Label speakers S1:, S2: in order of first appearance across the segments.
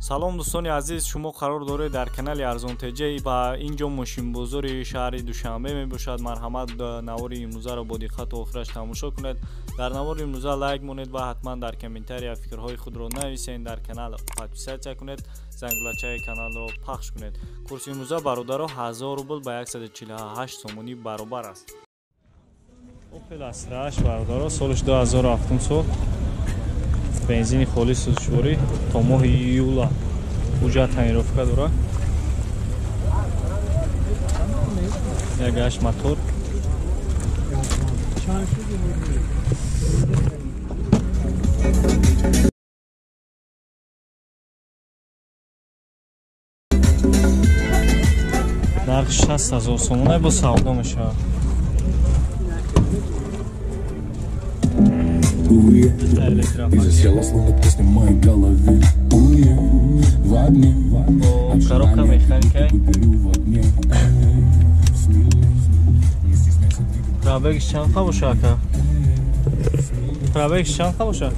S1: салом дӯстони азиз, шумо қарор доред дар канали арзонтеҷа ба ин ҷо мошинбозори шаҳри душанбе мебошад. марҳамат навори имрӯзаро бо диққату охираш тамошо кунед. дар навори имрӯза лайк монед ва ҳатман дар комментария фикрҳои худро нависед. дар канал подписатсия кунед, зангулачаи каналро пахш кунед. курси имрӯза бародаро 1000 рубл ба 148 сомонӣ баробар аст. Opel Astra бародаро солиш 2007 сол. Бензини холису шӯрӣ то моҳи июла ҳуҷҷат таъинировка дорад. Як гаш мотор. нархи 60000 сомона бо савдо мешавад. И засела словно песня в моей голове. В огне. Коробка механика. Пробег чанд бошад ака? Пробег чанд бошад?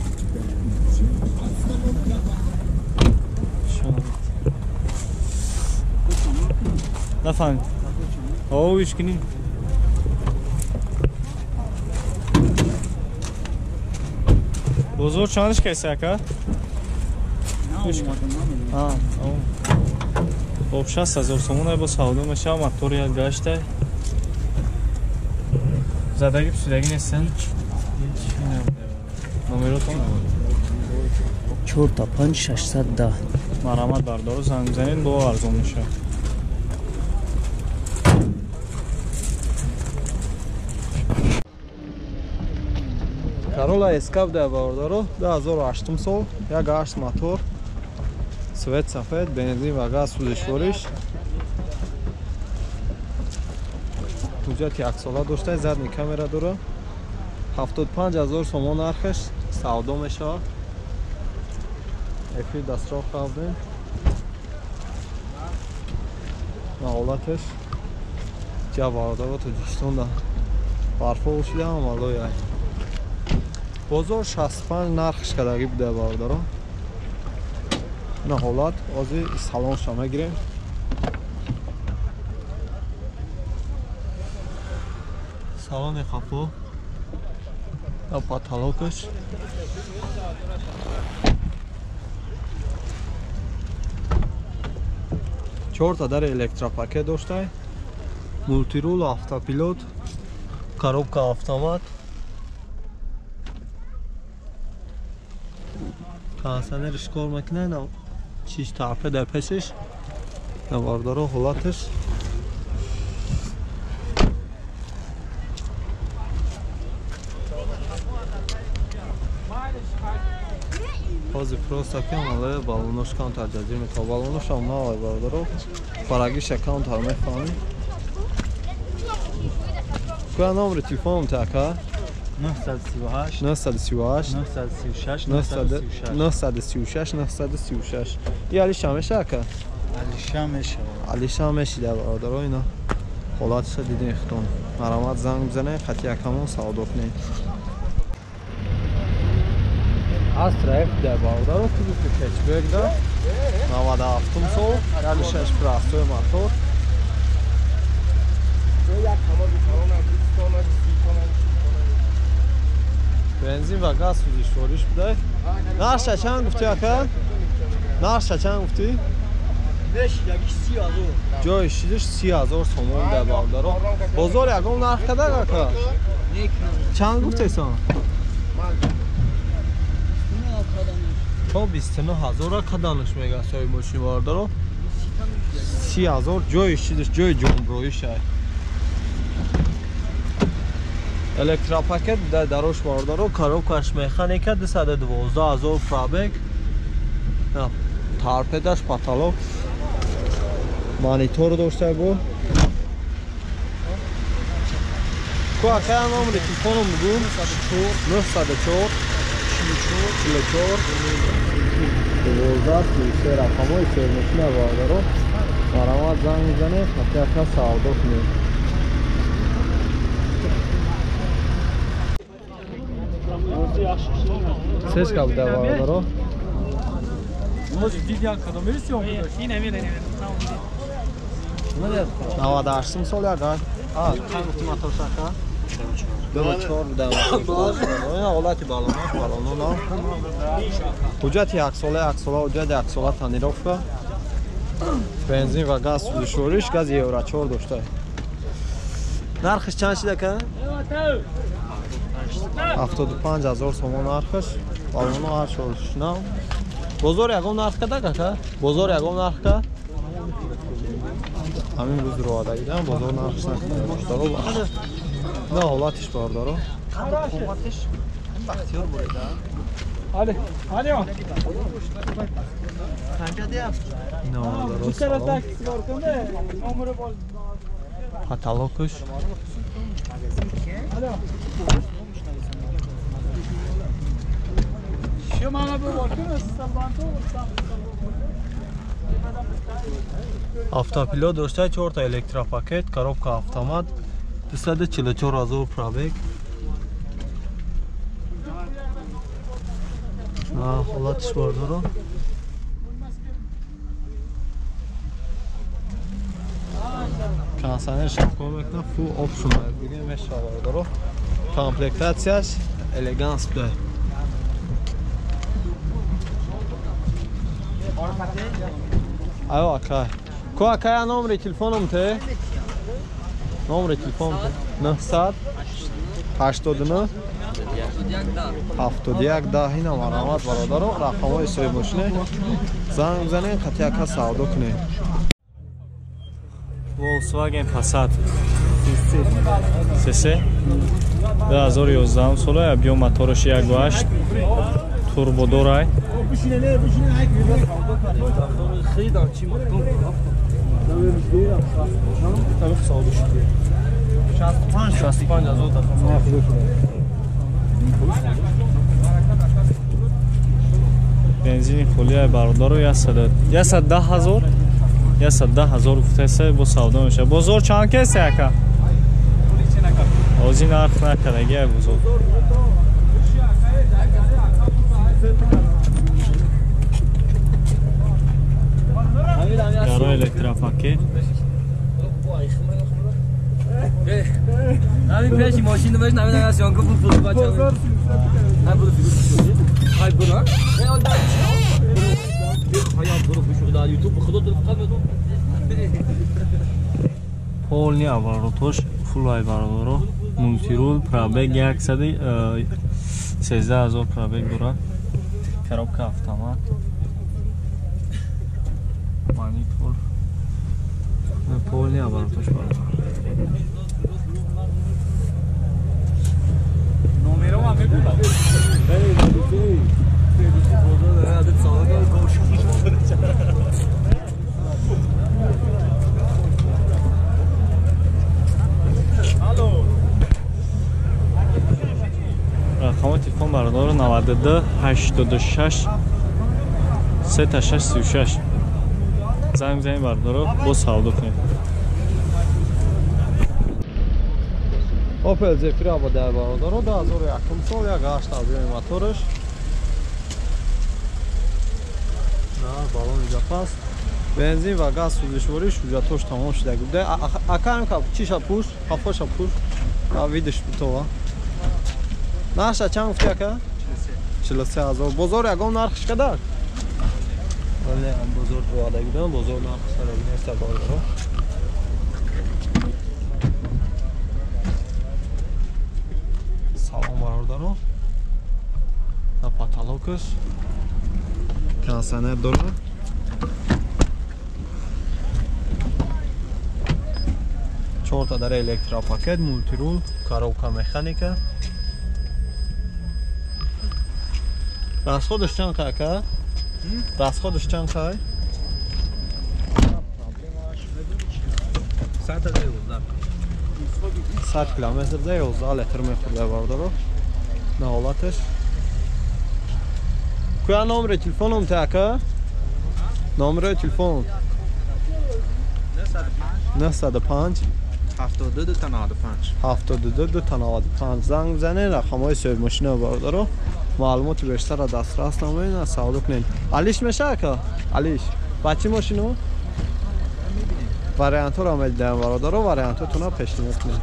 S1: Нафаҳмид. О, ишкини. بزرگ چندش کیسه اکا؟ خب 60000 سومونه با سودا میشه. موتور یک گشته زدگی پسیدگی نیستن. نمراتون
S2: 4 610
S1: مرحمت بردار زنگ بزنید با ارزون میشه.
S3: Corolla Escape бародаро 2008 сол, як газ мотор, свет сафед, бензин ва газ сӯзишвориш. ҳуҷҷати аксола дошта, задни камера дора. 75000 сомон нархаш савдо мешавад. Эфир дастроҳ кардем. Маҳолаташ ҷа бародаро Тоҷикистон да барфо шуда амалоя. бозор 65 нархш кадаги буда бародаро. на ҳолат ҳозир салонша мегирем. салони хафо ва потолокаш чорта дар электропакет доштай, мултирул, автопилот, коробка автомат, кондиционериш кор мекунад, чиш тарпе дар пешиш, навардаро ҳолатиш. ҳозир просто кам алай балонош каунтар ҷаҷир мета балонош ам навай бардаро фарагиша каунтар мефаҳми. куя номери телефон така 938 936 936 936. ин алиша меша ака? алиша мешида бародаро. ина ҳолатиша дидем хитон. марҳамат занг бизанед, хати якамон савдо кунед. Astra F der barодаро тубуки хэтчбек да 97 сол, 1.6 простой мотор. бензин ва газ сӯзишвориш буда. нарша чанд гуфтӣ ака? нарша чанд гуфтӣ? ҷои шидиш 30000 сомон да бародаро. бозор ягон нарх кадаг ака? чанд гуфтесон? то 29000 каданаш мега сои мошин бародаро. 30000 ҷои шидиш, ҷои ҷомброишай. электропакет да дарош бародаро. коробкаш механика 212000 пробег. тарпедаш потолок. монитор доштай бо. ку ака номери телефоном мугу 904 44 12 33 рақамҳои сермошина бародаро. марҳамат занг мизанед, хати ака савдо кунед. Сечка буда бародаро. 98 سال یک های چند گفتیم اتار شکر؟ 2 و 4 این حالتی بالانه حجت یک ساله حجت یک ساله تنیرافته بنزین و گاز سوزشوریش گاز یورو 4 داشته نرخش چند شده که؟ 75,000 سوم نرخش بالانه هر شورش نه بزرگ یکم نرخ کرده که؟ بزرگ یکم نرخ کرده؟ همین روز رو آده ایدم بزرگ نرخش نکنه نه حالاتش باردارو قومتش بختیار بریده آله پنجه دیم نه درست کتالوگش автопилот дошта 4 та электропакет коробка автомат 244,000 пробег حالاتش باردارو کنسانرش هم کار میکنه فول اپشن بگیم میشه باردارو کامپلکتاسیاش الگانس بده ایو اکای کو اکای نمره تلفنم ته نمره تلفن 900 89 71 10 اینا مرامت برادر رقمای سوی ماشینه زنگ بزنین قطعا کا سودا کنین
S1: Volkswagen Passat CC 2011 سال объем моторش 1.8 turbo دارای بنزین خلیه برادر 110,000 110,000 گفته با سودا میشه بزرگ چند کسی که آزی نرخ نکنه بزرگ گرای الکتروپاکی
S2: همین پیشی ماشین داشت نمیدونم از یانکو فول بچه‌ها هم برو فیلم های برو های برو فیلم در یوتیوب خودت فقط بدون
S1: پول نیا باروتوش فول های بارو مولتیرول پرابگ 113,000 پرابگ داره коробка автомат монитор пол не оборотош бара номеро ам мегула رقم تلفن برادر 92 86 3636 زنگ بزنید برادر با سودا کنید
S3: اوپل زفیرا با در برادر 2001 سال یک 8 объем موتورش نه بالون اینجا پاس بنزین و گاز سوزشوریش حجتش تمام شده بوده اکام کا چیشا پوش خفاشا پوش ویدش تو ناشه چند گفتی که 43,000 بزرگ یکم نرخش کده ولی هم بزرگ رو آده بودم بزرگ نرخ سر نیست باردارو سلام باردارو na پاتالوکش کنسانر داره چهار تا در الکتروپاکت مولتیرول коробка مکانیکه расходش чанд ка? Расходش чанд ка? 100 километр да 11 литр мехурде бардоро на ҳолаташ куя номери телефоном така номери телефон 905 72 295 72 295 занг бизанед рақамҳои соҳибмошина бардоро маълумоти бештара дастрас намоед савдо кунед. Алиш мешавад ка? Алиш ба чӣ мошино? Вариантҳоро медиҳам бародаро, вариантҳотона пешниҳод кунед.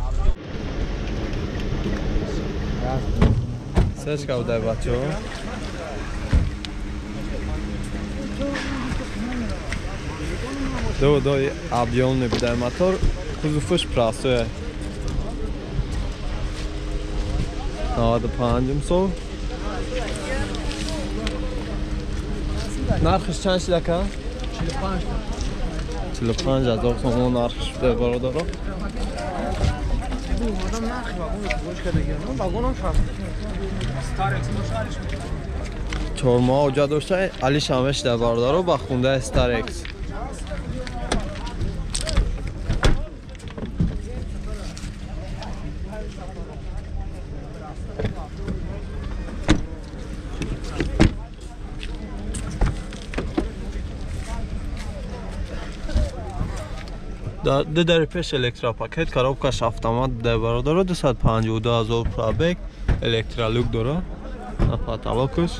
S3: Сечка будай бачаҳо. Доводай объёмный будай мотор, кузовиш простой. 95 сол. Нархиш чанд шид ака? 45,000 сомон нархиш будай бародаро. چهارماه اوجا داشته علی شمش در باردارو با خونده استار اکس در پیش الکترا پاکت коробкаш автомат در باردارو 252,000 پرابگ الکترالوک داره نفاتالوکش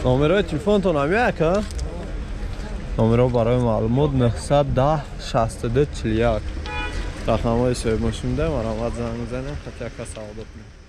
S3: номерои телефонтон ҳам яка номеро барои маълумот 910 62 41 рақамҳои соҳиб мошин да марҳамат занг мезанем хатяка савдо кунем